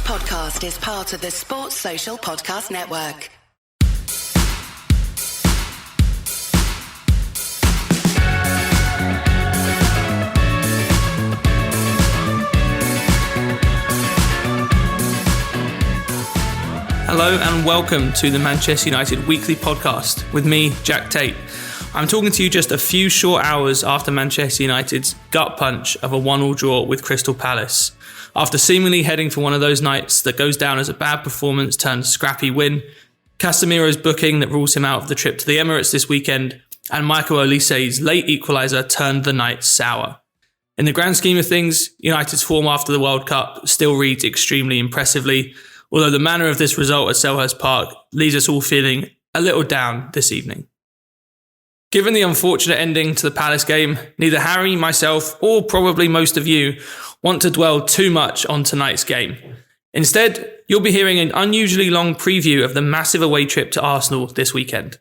podcast is part of the Sports Social Podcast Network. Hello and welcome to the Manchester United Weekly Podcast with me, Jack Tait. I'm talking to you just a few short hours after Manchester United's gut punch of a 1-1 draw with Crystal Palace. After seemingly heading for one of those nights that goes down as a bad performance turned scrappy win, Casemiro's booking that rules him out of the trip to the Emirates this weekend, and Michael Olise's late equaliser turned the night sour. In the grand scheme of things, United's form after the World Cup still reads extremely impressively, although the manner of this result at Selhurst Park leaves us all feeling a little down this evening. Given the unfortunate ending to the Palace game, neither Harry, myself, or probably most of you want to dwell too much on tonight's game. Instead, you'll be hearing an unusually long preview of the massive away trip to Arsenal this weekend.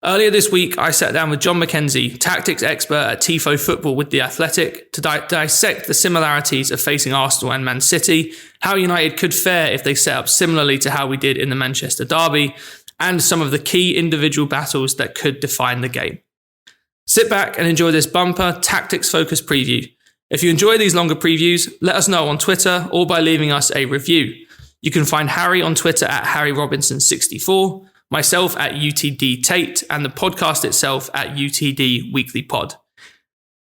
Earlier this week, I sat down with John Mackenzie, tactics expert at Tifo Football with The Athletic, to dissect the similarities of facing Arsenal and Man City, how United could fare if they set up similarly to how we did in the Manchester derby, and some of the key individual battles that could define the game. Sit back and enjoy this bumper, tactics-focused preview. If you enjoy these longer previews, let us know on Twitter or by leaving us a review. You can find Harry on Twitter at HarryRobinson64, myself at UTD Tait, and the podcast itself at UTD Weekly Pod.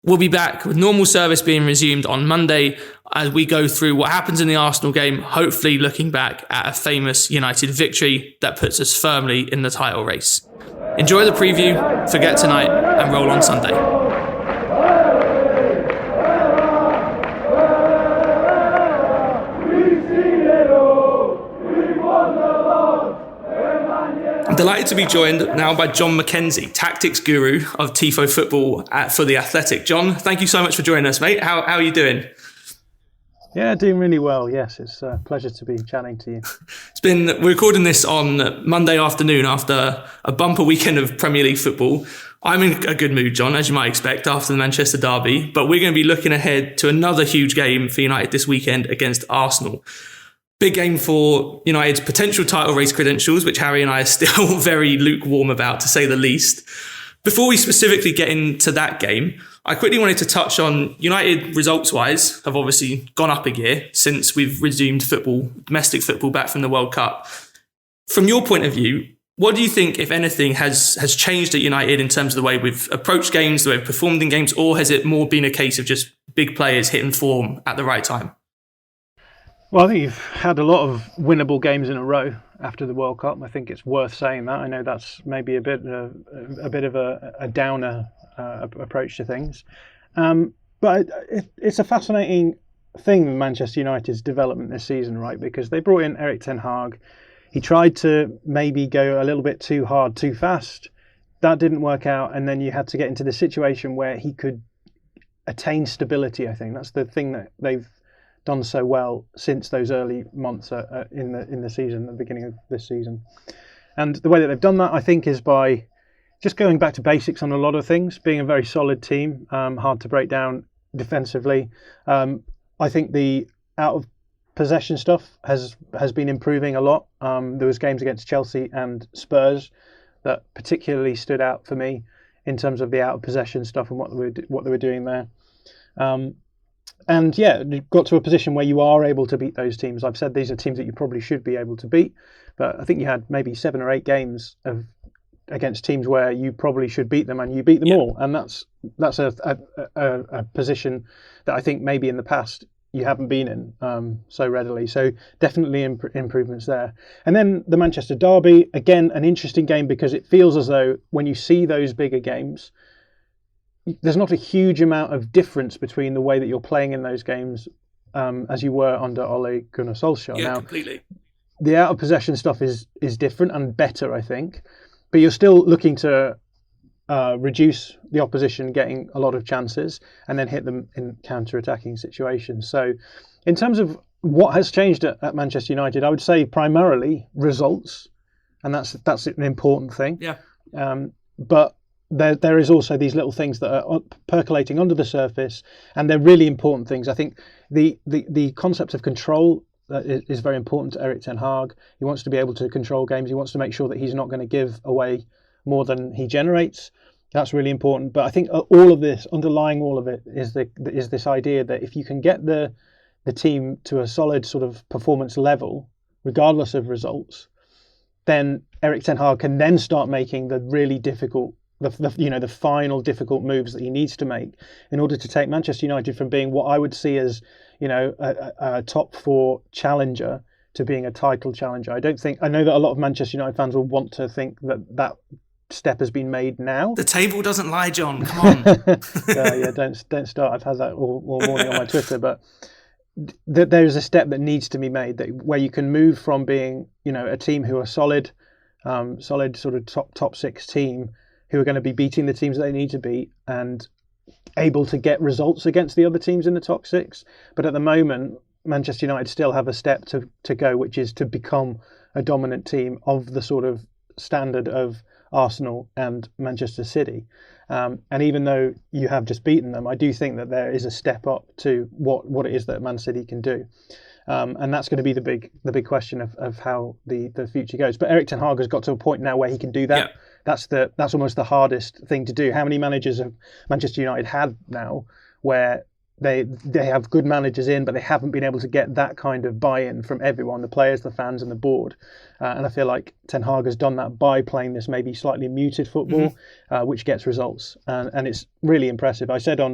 We'll be back with normal service being resumed on Monday as we go through what happens in the Arsenal game, hopefully looking back at a famous United victory that puts us firmly in the title race. Enjoy the preview, forget tonight, and roll on Sunday. I'm delighted to be joined now by John Mackenzie, tactics guru of Tifo Football for The Athletic. John, thank you so much for joining us, mate. How are you doing? Yeah, doing really well. Yes, it's a pleasure to be chatting to you. We're recording this on Monday afternoon after a bumper weekend of Premier League football. I'm in a good mood, John, as you might expect, after the Manchester derby, but we're going to be looking ahead to another huge game for United this weekend against Arsenal. Big game for United's potential title race credentials, which Harry and I are still very lukewarm about, to say the least. Before we specifically get into that game, I quickly wanted to touch on United results-wise have obviously gone up a gear since we've resumed football, domestic football back from the World Cup. From your point of view, what do you think, if anything, has changed at United in terms of the way we've approached games, the way we've performed in games, or has it more been a case of just big players hitting form at the right time? Well, I think you've had a lot of winnable games in a row after the World Cup. I think it's worth saying that. I know that's maybe a bit of a downer approach to things, but it's a fascinating thing with Manchester United's development this season, right? Because they brought in Erik ten Hag. He tried to maybe go a little bit too hard, too fast. That didn't work out, and then you had to get into the situation where he could attain stability. I think that's the thing that they've done so well since those early months in the season, the beginning of this season. And the way that they've done that, I think, is by just going back to basics on a lot of things, being a very solid team, hard to break down defensively. I think the out of possession stuff has been improving a lot. There was games against Chelsea and Spurs that particularly stood out for me in terms of the out of possession stuff and what they were doing there. And yeah, you got to a position where you are able to beat those teams. I've said these are teams that you probably should be able to beat, but I think you had maybe 7 or 8 games against teams where you probably should beat them, and you beat them all. And that's a position that I think maybe in the past you haven't been in so readily. So definitely improvements there. And then the Manchester derby, again, an interesting game because it feels as though when you see those bigger games, there's not a huge amount of difference between the way that you're playing in those games as you were under Ole Gunnar Solskjaer. Yeah, now, completely. The out of possession stuff is different and better, I think, but you're still looking to reduce the opposition getting a lot of chances and then hit them in counter-attacking situations. So in terms of what has changed at Manchester United, I would say primarily results, and that's an important thing. Yeah. But there is also these little things that are percolating under the surface, and they're really important things. I think the concept of control is very important to Erik ten Hag. He wants to be able to control games. He wants to make sure that he's not going to give away more than he generates. That's really important. But I think all of this, underlying all of it, is this idea that if you can get the team to a solid sort of performance level, regardless of results, then Erik ten Hag can then start making the really difficult, the final difficult moves that he needs to make in order to take Manchester United from being what I would see as, a top four challenger to being a title challenger. I know that a lot of Manchester United fans will want to think that step has been made now. The table doesn't lie, John. Come on. Don't start. I've had that all morning on my Twitter, but there is a step that needs to be made where you can move from being, a team who are solid sort of top six team who are going to be beating the teams that they need to beat and able to get results against the other teams in the top six. But at the moment, Manchester United still have a step to go, which is to become a dominant team of the sort of standard of Arsenal and Manchester City. And even though you have just beaten them, I do think that there is a step up to what it is that Man City can do. And that's going to be the big question of how the future goes. But Erik ten Hag has got to a point now where he can do that. Yeah. That's almost the hardest thing to do. How many managers have Manchester United had now where they have good managers in, but they haven't been able to get that kind of buy-in from everyone, the players, the fans and the board. And I feel like Ten Hag has done that by playing this maybe slightly muted football, which gets results. And it's really impressive. I said I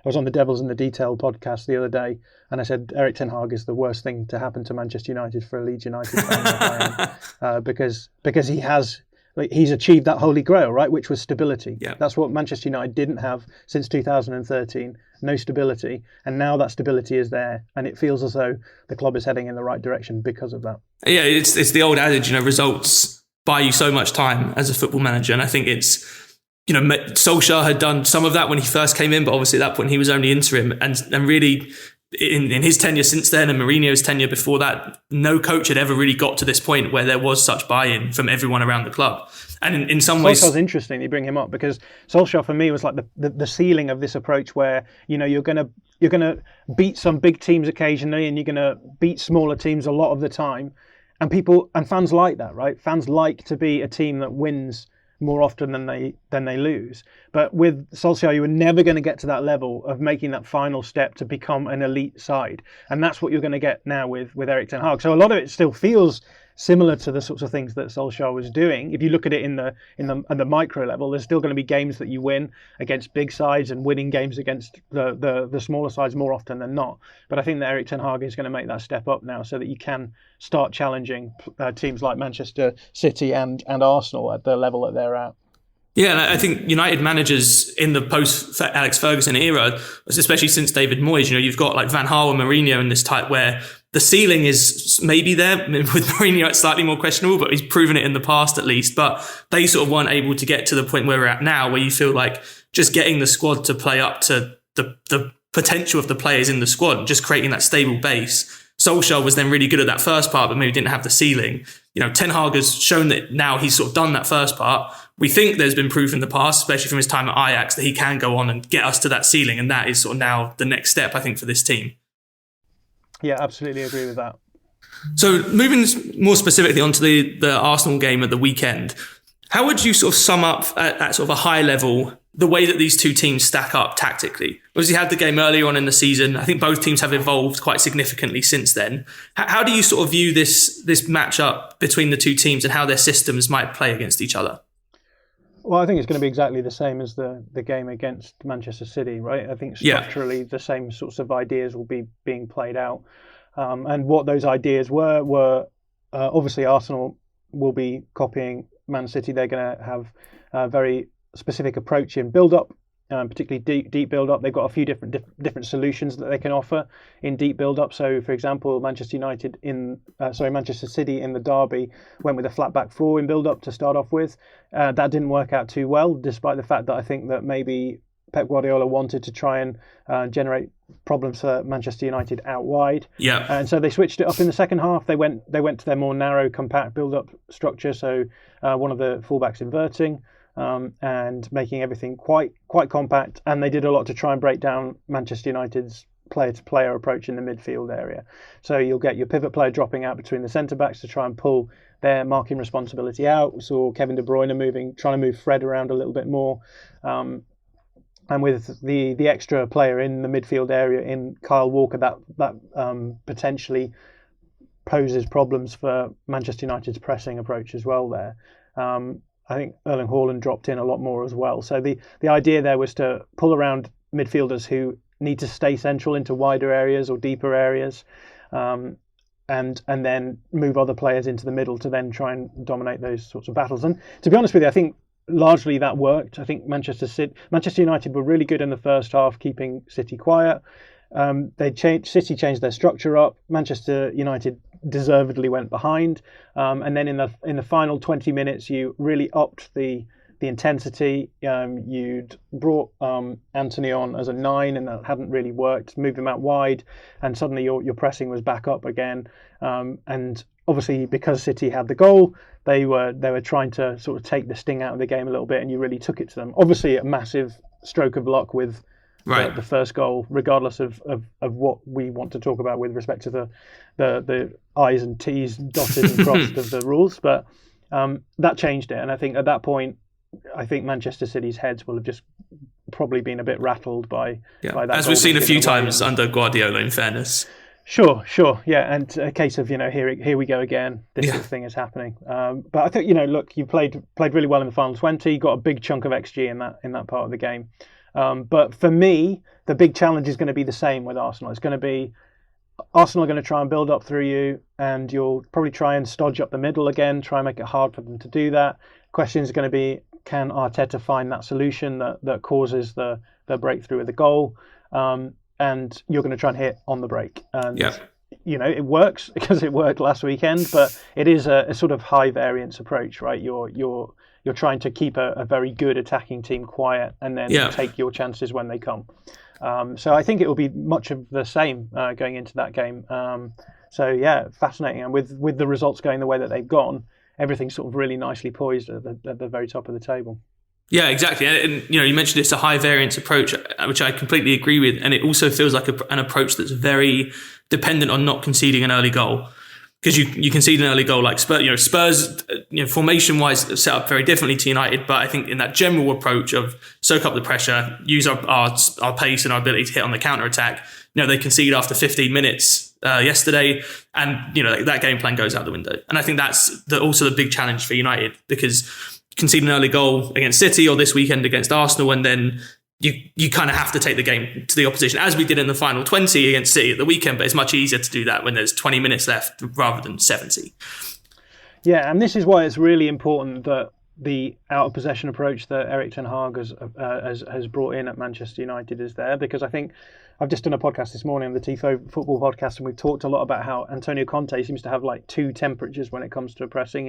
was on the Devils in the Detail podcast the other day, and I said Erik ten Hag is the worst thing to happen to Manchester United for a Leeds United fan, because he's achieved that holy grail, right, which was stability. Yeah. That's what Manchester United didn't have since 2013, no stability. And now that stability is there, and it feels as though the club is heading in the right direction because of that. Yeah, it's the old adage, results buy you so much time as a football manager. And I think it's, Solskjaer had done some of that when he first came in, but obviously at that point he was only interim. And really, in his tenure since then and Mourinho's tenure before that, no coach had ever really got to this point where there was such buy-in from everyone around the club. And in some ways, Solskjaer's interesting you bring him up, because Solskjaer for me was like the ceiling of this approach where you're gonna beat some big teams occasionally and you're gonna beat smaller teams a lot of the time, and people and fans like that, right? Fans like to be a team that wins more often than they lose. But with Solskjaer, you were never going to get to that level of making that final step to become an elite side, and that's what you're going to get now with Erik ten Hag. So a lot of it still feels similar to the sorts of things that Solskjaer was doing. If you look at it at the micro level, there's still going to be games that you win against big sides and winning games against the smaller sides more often than not. But I think that Erik ten Hag is going to make that step up now so that you can start challenging teams like Manchester City and Arsenal at the level that they're at. Yeah, and I think United managers in the post-Alex Ferguson era, especially since David Moyes, you've got like Van Gaal and Mourinho in this type where the ceiling is maybe there. With Mourinho, it's slightly more questionable, but he's proven it in the past at least. But they sort of weren't able to get to the point where we're at now, where you feel like just getting the squad to play up to the potential of the players in the squad, just creating that stable base. Solskjaer was then really good at that first part, but maybe didn't have the ceiling. Ten Hag has shown that now he's sort of done that first part. We think there's been proof in the past, especially from his time at Ajax, that he can go on and get us to that ceiling. And that is sort of now the next step, I think, for this team. Yeah, absolutely agree with that. So moving more specifically onto the Arsenal game at the weekend, how would you sort of sum up at sort of a high level the way that these two teams stack up tactically? Obviously, you had the game earlier on in the season. I think both teams have evolved quite significantly since then. How do you sort of view this matchup between the two teams and how their systems might play against each other? Well, I think it's going to be exactly the same as the game against Manchester City, right? I think structurally the same sorts of ideas will be being played out. And what those ideas were obviously Arsenal will be copying Man City. They're going to have a very specific approach in build-up, particularly deep build-up. They've got a few different solutions that they can offer in deep build-up. So, for example, Manchester City in the derby went with a flat back four in build-up to start off with. That didn't work out too well, despite the fact that I think that maybe Pep Guardiola wanted to try and generate problems for Manchester United out wide. Yeah. And so they switched it up in the second half. They went to their more narrow, compact build-up structure. So one of the fullbacks inverting. And making everything quite compact, and they did a lot to try and break down Manchester United's player-to-player approach in the midfield area. So you'll get your pivot player dropping out between the centre-backs to try and pull their marking responsibility out. We saw Kevin De Bruyne trying to move Fred around a little bit more. And with the extra player in the midfield area in Kyle Walker, that potentially poses problems for Manchester United's pressing approach as well there. I think Erling Haaland dropped in a lot more as well. So the idea there was to pull around midfielders who need to stay central into wider areas or deeper areas, and then move other players into the middle to then try and dominate those sorts of battles. And to be honest with you, I think largely that worked. I think Manchester United were really good in the first half, keeping City quiet. City changed their structure up. Manchester United deservedly went behind, and then in the final 20 minutes, you really upped the intensity. You'd brought Anthony on as a 9, and that hadn't really worked. Moved him out wide, and suddenly your pressing was back up again. And obviously, because City had the goal, they were trying to sort of take the sting out of the game a little bit, and you really took it to them. Obviously, a massive stroke of luck with the first goal, regardless of what we want to talk about with respect to the I's and T's dotted and crossed of the rules. But that changed it, and I think at that point, Manchester City's heads will have just probably been a bit rattled by that. As we've seen a few times under Guardiola, in fairness. Sure, yeah, and a case of here we go again. This sort of thing is happening. But I think look, you played really well in the final 20. Got a big chunk of XG in that part of the game. But for me, the big challenge is going to be the same with Arsenal. It's going to be Arsenal are going to try and build up through you, and you'll probably try and stodge up the middle again, try and make it hard for them to do that. Question is going to be, can Arteta find that solution that causes the breakthrough of the goal? And you're going to try and hit on the break. And it works because it worked last weekend, but it is a sort of high variance approach, right? You're trying to keep a very good attacking team quiet and then take your chances when they come. So I think it will be much of the same going into that game. So fascinating. And with the results going the way that they've gone, everything's sort of really nicely poised at the very top of the table. Yeah, exactly. And you mentioned it's a high variance approach, which I completely agree with. And it also feels like an approach that's very dependent on not conceding an early goal. Because you concede an early goal like Spurs, Spurs, formation wise set up very differently to United. But I think in that general approach of soak up the pressure, use our pace and our ability to hit on the counter attack, they concede after 15 minutes yesterday, and that game plan goes out the window. And I think that's also the big challenge for United, because concede an early goal against City or this weekend against Arsenal, and then you kind of have to take the game to the opposition, as we did in the final 20 against City at the weekend. But it's much easier to do that when there's 20 minutes left rather than 70. Yeah, and this is why it's really important that the out of possession approach that Erik ten Hag has brought in at Manchester United is there, because I think I've just done a podcast this morning on the Tifo football podcast, and we've talked a lot about how Antonio Conte seems to have like two temperatures when it comes to pressing.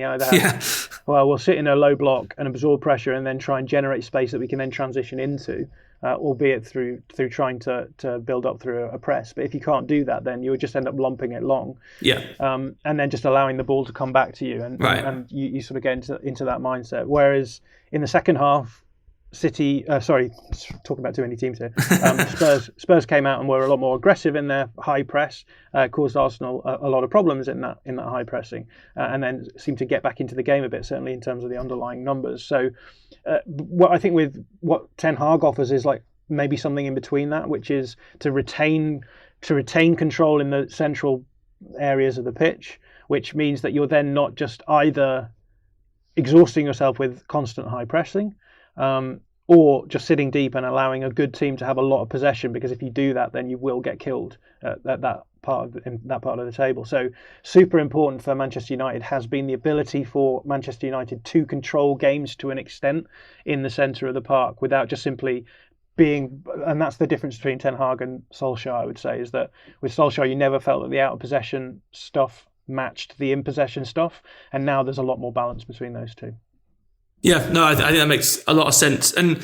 Well, we'll sit in a low block and absorb pressure and then try and generate space that we can then transition into, albeit through trying to build up through a press. But if you can't do that, then you'll just end up lumping it long. And then just allowing the ball to come back to you, and you sort of get into that mindset. Whereas in the second half, City, talking about too many teams here. Spurs came out and were a lot more aggressive in their high press, caused Arsenal a lot of problems in that high pressing, and then seemed to get back into the game a bit, certainly in terms of the underlying numbers. So, what I think with what Ten Hag offers is like maybe something in between that, which is to retain control in the central areas of the pitch, which means that you're then not just either exhausting yourself with constant high pressing, or just sitting deep and allowing a good team to have a lot of possession, because if you do that, then you will get killed at that part of the table. So super important for Manchester United has been the ability for Manchester United to control games to an extent in the centre of the park without just simply being, and that's the difference between Ten Hag and Solskjaer, I would say, is that with Solskjaer you never felt that the out of possession stuff matched the in possession stuff, and now there's a lot more balance between those two. Yeah, no, I think that makes a lot of sense. And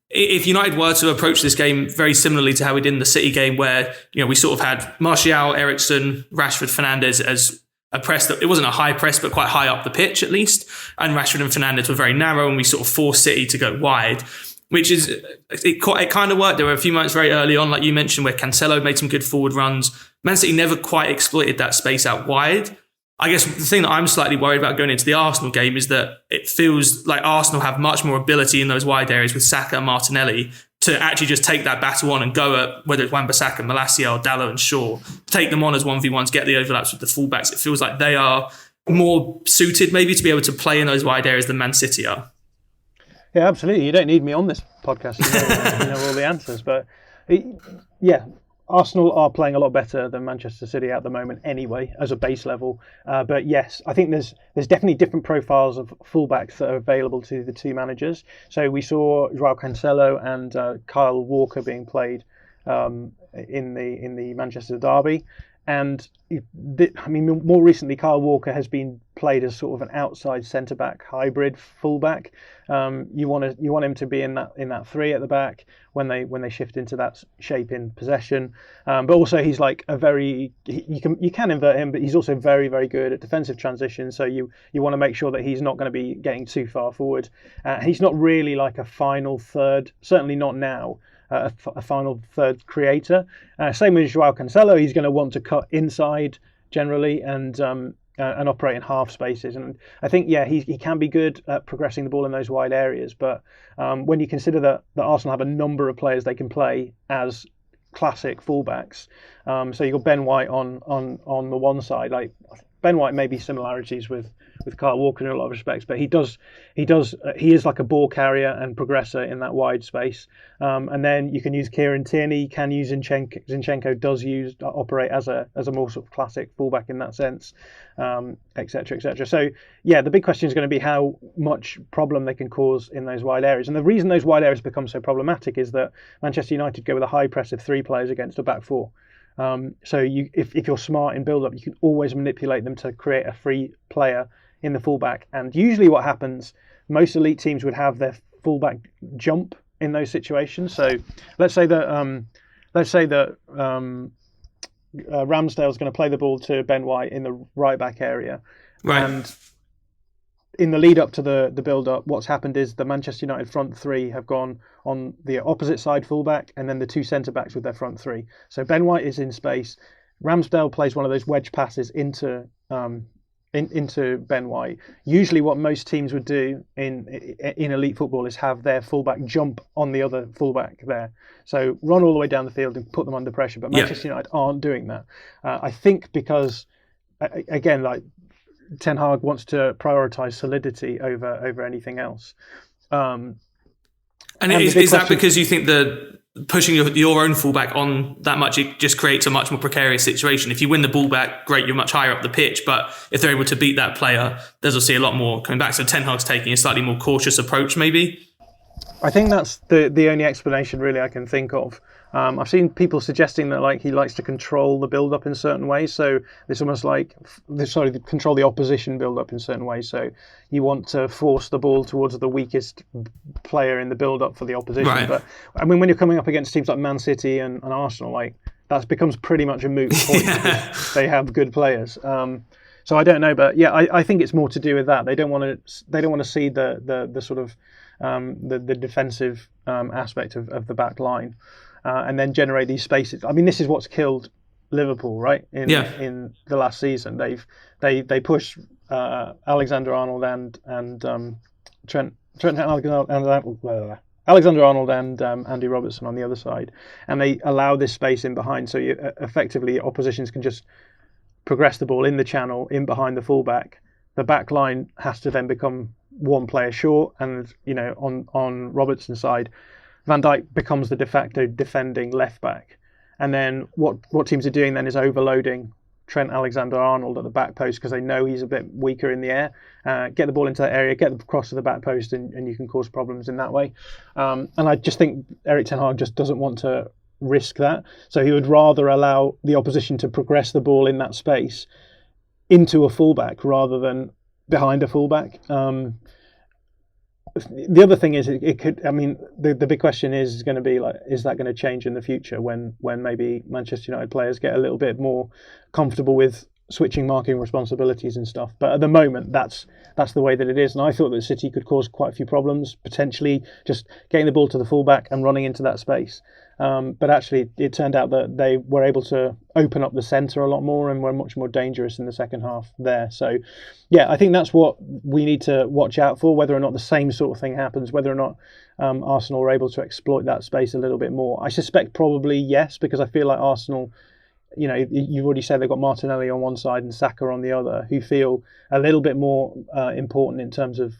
if United were to approach this game very similarly to how we did in the City game, where we sort of had Martial, Eriksen, Rashford, Fernandes as a press that it wasn't a high press, but quite high up the pitch at least, and Rashford and Fernandes were very narrow, and we sort of forced City to go wide. which is it kind of worked. There were a few moments very early on, like you mentioned, where Cancelo made some good forward runs. Man City never quite exploited that space out wide. I guess the thing that I'm slightly worried about going into the Arsenal game is that it feels like Arsenal have much more ability in those wide areas with Saka and Martinelli to actually just take that battle on and go at whether it's Wan-Bissaka, Malacia, Dallo and Shaw, take them on as 1v1s, get the overlaps with the fullbacks. It feels like they are more suited maybe to be able to play in those wide areas than Man City are. Yeah, absolutely. You don't need me on this podcast to know all the answers. But yeah, Arsenal are playing a lot better than Manchester City at the moment anyway, as a base level. But yes, I think there's definitely different profiles of fullbacks that are available to the two managers. So we saw Joao Cancelo and Kyle Walker being played in the Manchester derby. And I mean, more recently, Kyle Walker has been played as sort of an outside centre back hybrid fullback. You want him to be in that three at the back when they shift into that shape in possession. But also he's like you can invert him, but he's also very, very good at defensive transitions. So you want to make sure that he's not going to be getting too far forward. He's not really like a final third, certainly not now. A final third creator. Same with Joao Cancelo, he's going to want to cut inside generally and operate in half spaces. And I think he can be good at progressing the ball in those wide areas. But when you consider that Arsenal have a number of players they can play as classic fullbacks, so you've got Ben White on the one side. Like Ben White may be similarities with Kyle Walker in a lot of respects, but he is like a ball carrier and progressor in that wide space. And then you can use Kieran Tierney, you can use Zinchenko. Zinchenko does operate as a more sort of classic fullback in that sense, etc., etc. So yeah, the big question is going to be how much problem they can cause in those wide areas. And the reason those wide areas become so problematic is that Manchester United go with a high press of three players against a back four. So if you're smart in build-up, you can always manipulate them to create a free player in the fullback. And usually what happens, most elite teams would have their fullback jump in those situations. So let's say that Ramsdale's going to play the ball to Ben White in the right back area. Right. And in the lead up to the build-up, what's happened is the Manchester United front three have gone on the opposite side fullback, and then the two centre-backs with their front three. So Ben White is in space. Ramsdale plays one of those wedge passes into Ben White. Usually what most teams would do in elite football is have their fullback jump on the other fullback there. So run all the way down the field and put them under pressure. But Manchester United aren't doing that. I think because, again, like Ten Hag wants to prioritise solidity over anything else. And is that because you think that pushing your own fullback on that much, it just creates a much more precarious situation? If you win the ball back, great, you're much higher up the pitch. But if they're able to beat that player, there's obviously a lot more coming back. So Ten Hag's taking a slightly more cautious approach, maybe? I think that's the only explanation really I can think of. I've seen people suggesting that he likes to control the build-up in certain ways. So it's almost control the opposition build-up in certain ways. So you want to force the ball towards the weakest player in the build-up for the opposition. Right. But I mean, when you're coming up against teams like Man City and Arsenal, that becomes pretty much a moot point because they have good players. So I don't know, but yeah, I think it's more to do with that. They don't want to see the sort of the defensive aspect of the back line. And then generate these spaces. I mean, this is what's killed Liverpool, right? In the last season, they pushed Alexander-Arnold and Trent Alexander-Arnold and Andy Robertson on the other side, and they allow this space in behind. So effectively, oppositions can just progress the ball in the channel, in behind the fullback. The back line has to then become one player short, and on Robertson's side, Van Dijk becomes the de facto defending left back. And then what teams are doing then is overloading Trent Alexander-Arnold at the back post because they know he's a bit weaker in the air. Get the ball into that area, get the cross to the back post, and you can cause problems in that way. And I just think Erik ten Hag just doesn't want to risk that. So he would rather allow the opposition to progress the ball in that space into a fullback rather than behind a fullback. The other thing is it could. I mean, the big question is going to be is that going to change in the future when maybe Manchester United players get a little bit more comfortable with switching marking responsibilities and stuff. But at the moment, that's the way that it is. And I thought that City could cause quite a few problems, potentially just getting the ball to the fullback and running into that space. But actually, it turned out that they were able to open up the centre a lot more and were much more dangerous in the second half there. So, yeah, I think that's what we need to watch out for, whether or not the same sort of thing happens, whether or not Arsenal are able to exploit that space a little bit more. I suspect probably yes, because I feel like Arsenal, you know, you've already said they've got Martinelli on one side and Saka on the other, who feel a little bit more important in terms of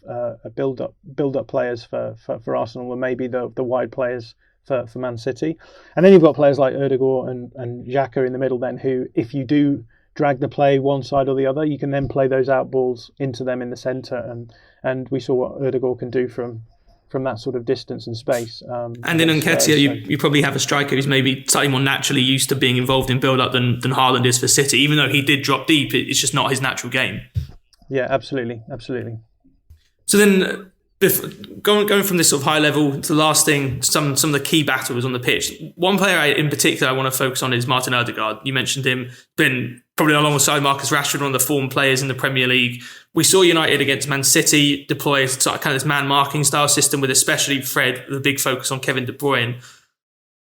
build-up players for Arsenal than maybe the wide players for Man City. And then you've got players like Ødegaard and Xhaka in the middle then, who, if you do drag the play one side or the other, you can then play those out balls into them in the centre. And we saw what Ødegaard can do from that sort of distance and space. And in Nketiah, you probably have a striker who's maybe slightly more naturally used to being involved in build-up than Haaland is for City. Even though he did drop deep, it's just not his natural game. Yeah, absolutely. So then, going from this sort of high level to the last thing, some of the key battles on the pitch. One player in particular I want to focus on is Martin Ødegaard. You mentioned him, been probably alongside Marcus Rashford, one of the form players in the Premier League. We saw United against Man City deploy sort of kind of this man-marking style system with especially Fred, with a big focus on Kevin De Bruyne.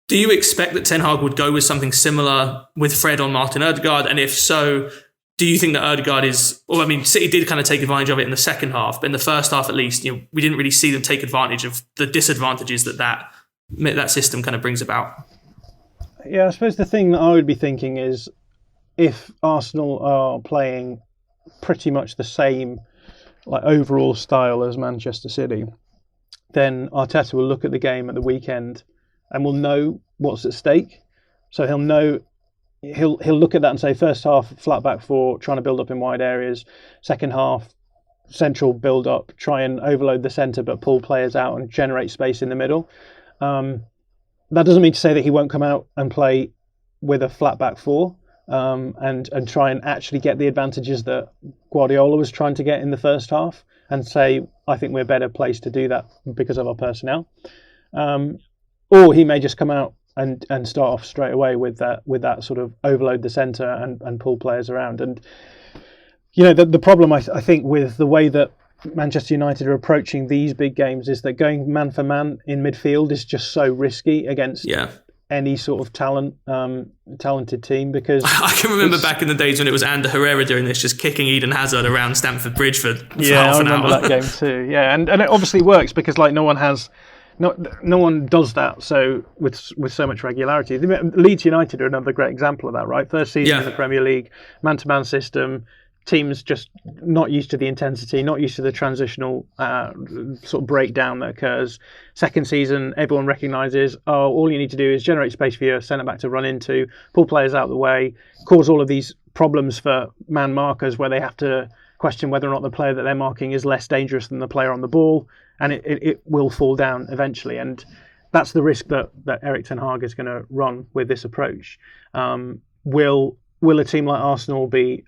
Do you expect that Ten Hag would go with something similar with Fred on Martin Ødegaard? And if so, do you think that Ødegaard is... Well, I mean, City did kind of take advantage of it in the second half, but in the first half at least, you know, we didn't really see them take advantage of the disadvantages that system kind of brings about. Yeah, I suppose the thing that I would be thinking is, if Arsenal are playing pretty much the same overall style as Manchester City, then Arteta will look at the game at the weekend and will know what's at stake. So he'll know, he'll look at that and say, first half, flat back four, trying to build up in wide areas. Second half, central build up, try and overload the centre but pull players out and generate space in the middle. That doesn't mean to say that he won't come out and play with a flat back four. And try and actually get the advantages that Guardiola was trying to get in the first half, and say, I think we're better placed to do that because of our personnel. Or he may just come out and start off straight away with that sort of overload the centre and pull players around. And you know, the problem I think with the way that Manchester United are approaching these big games is that going man for man in midfield is just so risky against any sort of talented team, because I can remember back in the days when it was Ander Herrera doing this, just kicking Eden Hazard around Stamford Bridge for half an hour. I remember that game too. Yeah, and it obviously works because no one does that so with so much regularity. Leeds United are another great example of that, right? First season in the Premier League, man-to-man system. Teams just not used to the intensity, not used to the transitional sort of breakdown that occurs. Second season, everyone recognises, all you need to do is generate space for your centre-back to run into, pull players out of the way, cause all of these problems for man markers where they have to question whether or not the player that they're marking is less dangerous than the player on the ball, and it will fall down eventually. And that's the risk that Erik ten Hag is going to run with this approach. Will a team like Arsenal be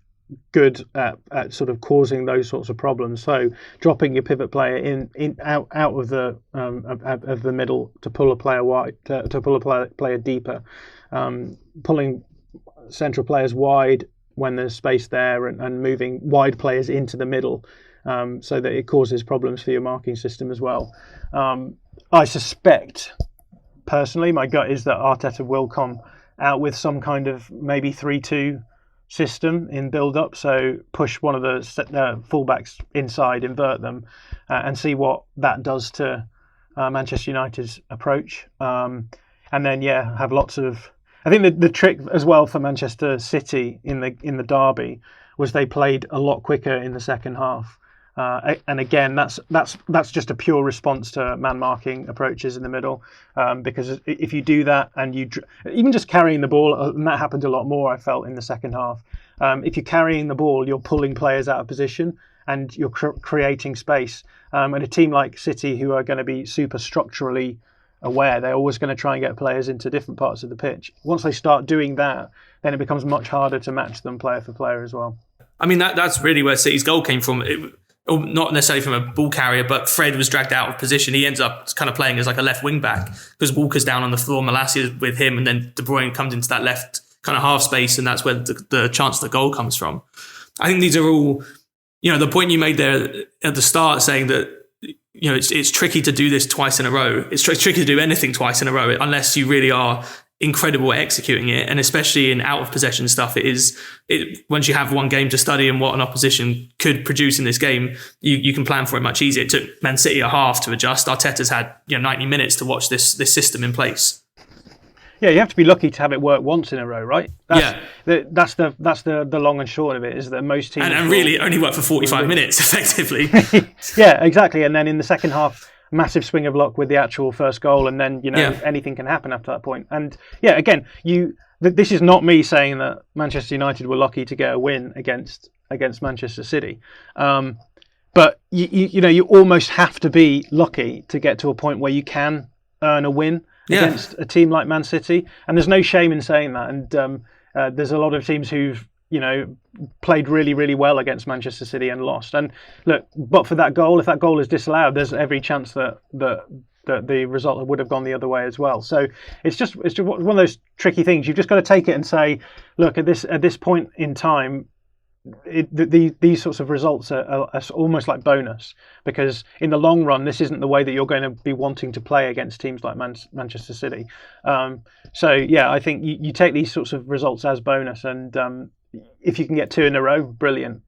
good at sort of causing those sorts of problems? So dropping your pivot player out of the middle to pull a player wide, to pull a player deeper, pulling central players wide when there's space there, and moving wide players into the middle, so that it causes problems for your marking system as well. I suspect, personally, my gut is that Arteta will come out with some kind of maybe 3-2 system in build-up, so push one of the fullbacks inside, invert them, and see what that does to Manchester United's approach, and then have lots of... I think the trick as well for Manchester City in the derby was they played a lot quicker in the second half. And again, that's just a pure response to man marking approaches in the middle, because if you do that and even just carrying the ball, and that happened a lot more, I felt, in the second half. If you're carrying the ball, you're pulling players out of position and you're creating space. And a team like City, who are going to be super structurally aware, they're always going to try and get players into different parts of the pitch. Once they start doing that, then it becomes much harder to match them player for player as well. I mean, that's really where City's goal came from. Not necessarily from a ball carrier, but Fred was dragged out of position. He ends up kind of playing as like a left wing back because Walker's down on the floor, Malacia's with him, and then De Bruyne comes into that left kind of half space, and that's where the chance of the goal comes from. I think these are all, the point you made there at the start, saying that, it's tricky to do this twice in a row. It's tricky to do anything twice in a row unless you really are incredible at executing it. And especially in out of possession stuff, once you have one game to study and what an opposition could produce in this game, you can plan for it much easier. It took Man City a half to adjust. Arteta's had 90 minutes to watch this system in place. Yeah, you have to be lucky to have it work once in a row, right? That's the long and short of it, is that most teams and really only work for 45 minutes effectively. Yeah, exactly. And then in the second half, massive swing of luck with the actual first goal, and then anything can happen after that point. And again, this is not me saying that Manchester United were lucky to get a win against Manchester City, but you almost have to be lucky to get to a point where you can earn a win against a team like Man City, and there's no shame in saying that. And there's a lot of teams who've played really, really well against Manchester City and lost. And look, but for that goal, if that goal is disallowed, there's every chance that the result would have gone the other way as well. So it's just one of those tricky things. You've just got to take it and say, look, at this point in time, these sorts of results are almost like bonus, because in the long run, this isn't the way that you're going to be wanting to play against teams like Manchester City. I think you take these sorts of results as bonus, and if you can get two in a row, brilliant.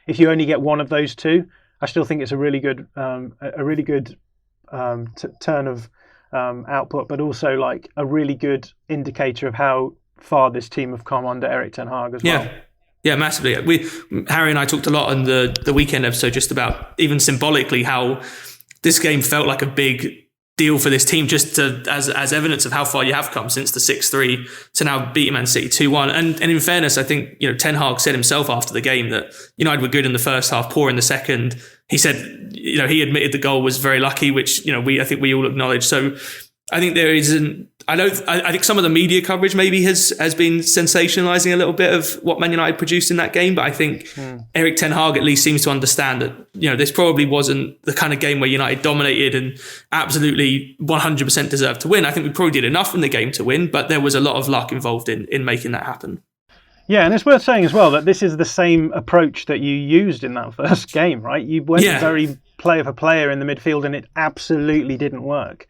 If you only get one of those two, I still think it's a really good turn of output, but also like a really good indicator of how far this team have come under Erik ten Hag as well. Yeah, massively. Harry and I talked a lot on the weekend episode just about, even symbolically, how this game felt like a big deal for this team, just as evidence of how far you have come since the 6-3 to now beating Man City 2-1. And in fairness, I think Ten Hag said himself after the game that United were good in the first half, poor in the second. He said he admitted the goal was very lucky, which I think we all acknowledge. So I think there isn't. I think some of the media coverage maybe has been sensationalising a little bit of what Man United produced in that game, but I think Erik ten Hag at least seems to understand that this probably wasn't the kind of game where United dominated and absolutely 100% deserved to win. I think we probably did enough in the game to win, but there was a lot of luck involved in making that happen. Yeah, and it's worth saying as well that this is the same approach that you used in that first game, right? You went very player for player in the midfield, and it absolutely didn't work.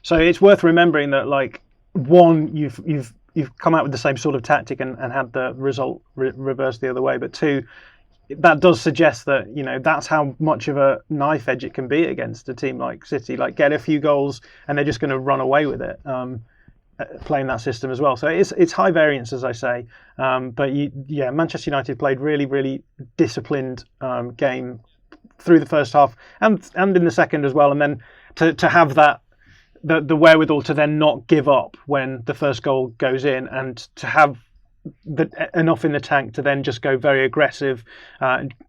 So it's worth remembering that, like, one, you've come out with the same sort of tactic and had the result reversed the other way, but two, that does suggest that that's how much of a knife edge it can be against a team like City. Like, get a few goals and they're just going to run away with it, playing that system as well. So it's high variance, as I say, but Manchester United played really, really disciplined game through the first half and in the second as well, and then to have that the wherewithal to then not give up when the first goal goes in, and to have enough in the tank to then just go very aggressive,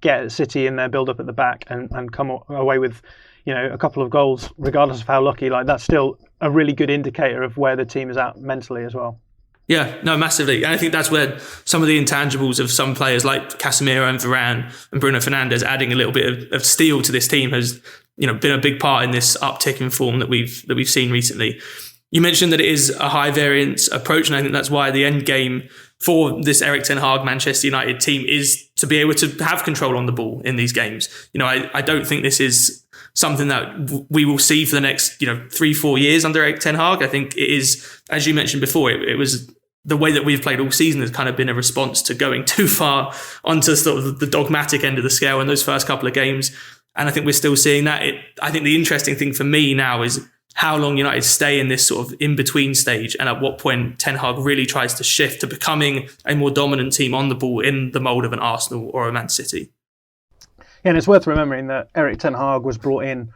get City in their build up at the back, and come away with a couple of goals regardless of how lucky. Like, that's still a really good indicator of where the team is at mentally as well. Yeah, no, massively. And I think that's where some of the intangibles of some players like Casemiro and Varane and Bruno Fernandes adding a little bit of steel to this team has been a big part in this uptick in form that we've seen recently. You mentioned that it is a high variance approach, and I think that's why the end game for this Erik ten Hag Manchester United team is to be able to have control on the ball in these games. I don't think this is something that we will see for the next 3-4 years under Erik ten Hag. I think it is, as you mentioned before, it was the way that we've played all season has kind of been a response to going too far onto sort of the dogmatic end of the scale in those first couple of games. And I think we're still seeing that. I think the interesting thing for me now is how long United stay in this sort of in-between stage, and at what point Ten Hag really tries to shift to becoming a more dominant team on the ball in the mould of an Arsenal or a Man City. Yeah, and it's worth remembering that Erik ten Hag was brought in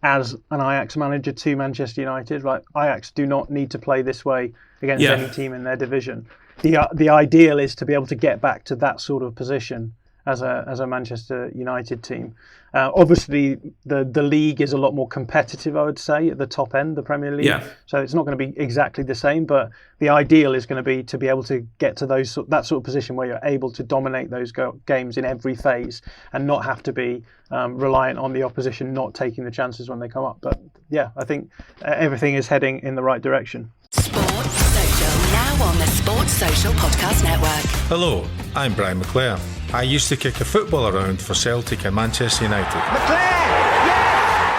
as an Ajax manager to Manchester United. Like, Ajax do not need to play this way against any team in their division. The ideal is to be able to get back to that sort of position as a Manchester United team. Obviously, the league is a lot more competitive, I would say, at the top end, the Premier League. Yeah. So it's not going to be exactly the same, but the ideal is going to be able to get to that sort of position where you're able to dominate those games in every phase and not have to be reliant on the opposition not taking the chances when they come up. But yeah, I think everything is heading in the right direction. Sports Social, now on the Sports Social Podcast Network. Hello, I'm Brian McClare. I used to kick a football around for Celtic and Manchester United.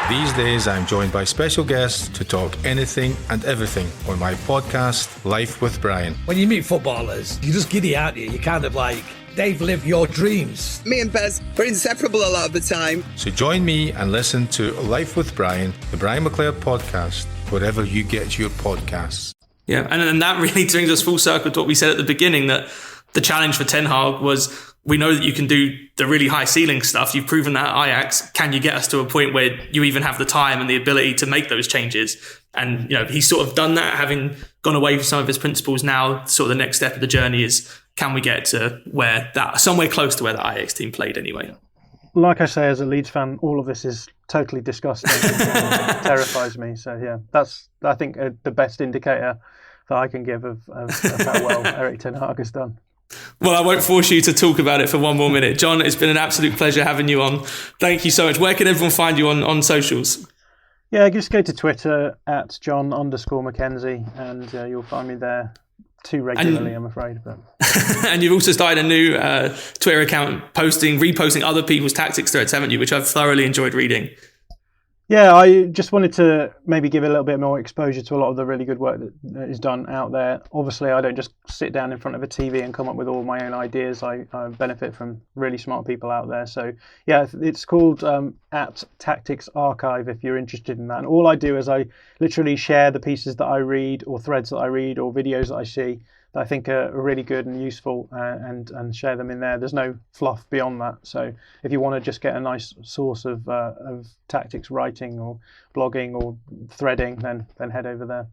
These days I'm joined by special guests to talk anything and everything on my podcast, Life with Brian. When you meet footballers, you just giddy out here. You kind of like, they've lived your dreams. Me and Bez are inseparable a lot of the time. So join me and listen to Life with Brian, the Brian McClare podcast, wherever you get your podcasts. Yeah, and that really brings us full circle to what we said at the beginning, that the challenge for Ten Hag was, we know that you can do the really high ceiling stuff. You've proven that at Ajax. Can you get us to a point where you even have the time and the ability to make those changes? And, you know, he's sort of done that, having gone away from some of his principles. Now, sort of the next step of the journey is, can we get to somewhere close to where the Ajax team played anyway? Like I say, as a Leeds fan, all of this is totally disgusting. It terrifies me. So yeah, that's, I think, the best indicator that I can give of how well Erik ten Hag has done. Well, I won't force you to talk about it for one more minute. John, it's been an absolute pleasure having you on. Thank you so much. Where can everyone find you on socials? Yeah, just go to Twitter at John_Mackenzie and you'll find me there. Too regularly, I'm afraid. But and you've also started a new Twitter account reposting other people's tactics threads, haven't you? Which I've thoroughly enjoyed reading. Yeah, I just wanted to maybe give a little bit more exposure to a lot of the really good work that is done out there. Obviously, I don't just sit down in front of a TV and come up with all my own ideas. I benefit from really smart people out there. So yeah, it's called at Tactics Archive if you're interested in that. And all I do is I literally share the pieces that I read or threads that I read or videos that I see that I think are really good and useful and share them in there. There's no fluff beyond that. So if you want to just get a nice source of tactics writing or blogging or threading, then head over there.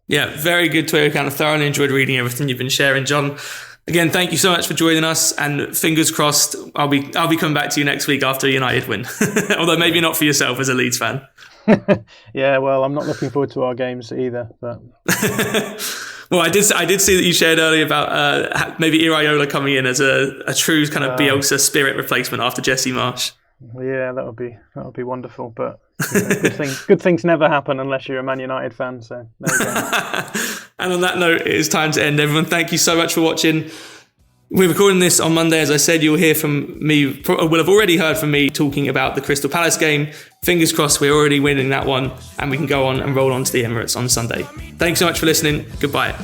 Yeah, very good Twitter account. I thoroughly enjoyed reading everything you've been sharing, John. Again, thank you so much for joining us, and fingers crossed, I'll be coming back to you next week after a United win. Although maybe not for yourself as a Leeds fan. Yeah, well, I'm not looking forward to our games either, but. Well, I did see that you shared earlier about maybe Iraola coming in as a true kind of Bielsa spirit replacement after Jesse Marsch. Yeah, that would be wonderful. But good things never happen unless you're a Man United fan. So there you go. And on that note, it is time to end. Everyone, thank you so much for watching. We're recording this on Monday. As I said, you'll hear from me, will have already heard from me talking about the Crystal Palace game. Fingers crossed we're already winning that one and we can go on and roll on to the Emirates on Sunday. Thanks so much for listening. Goodbye.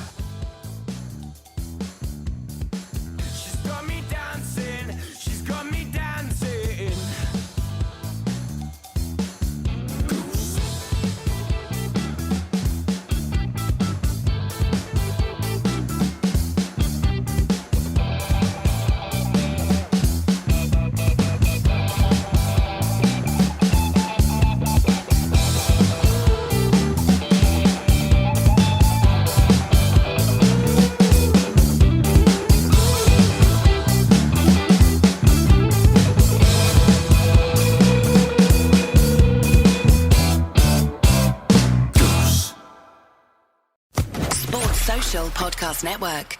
Social Podcast Network.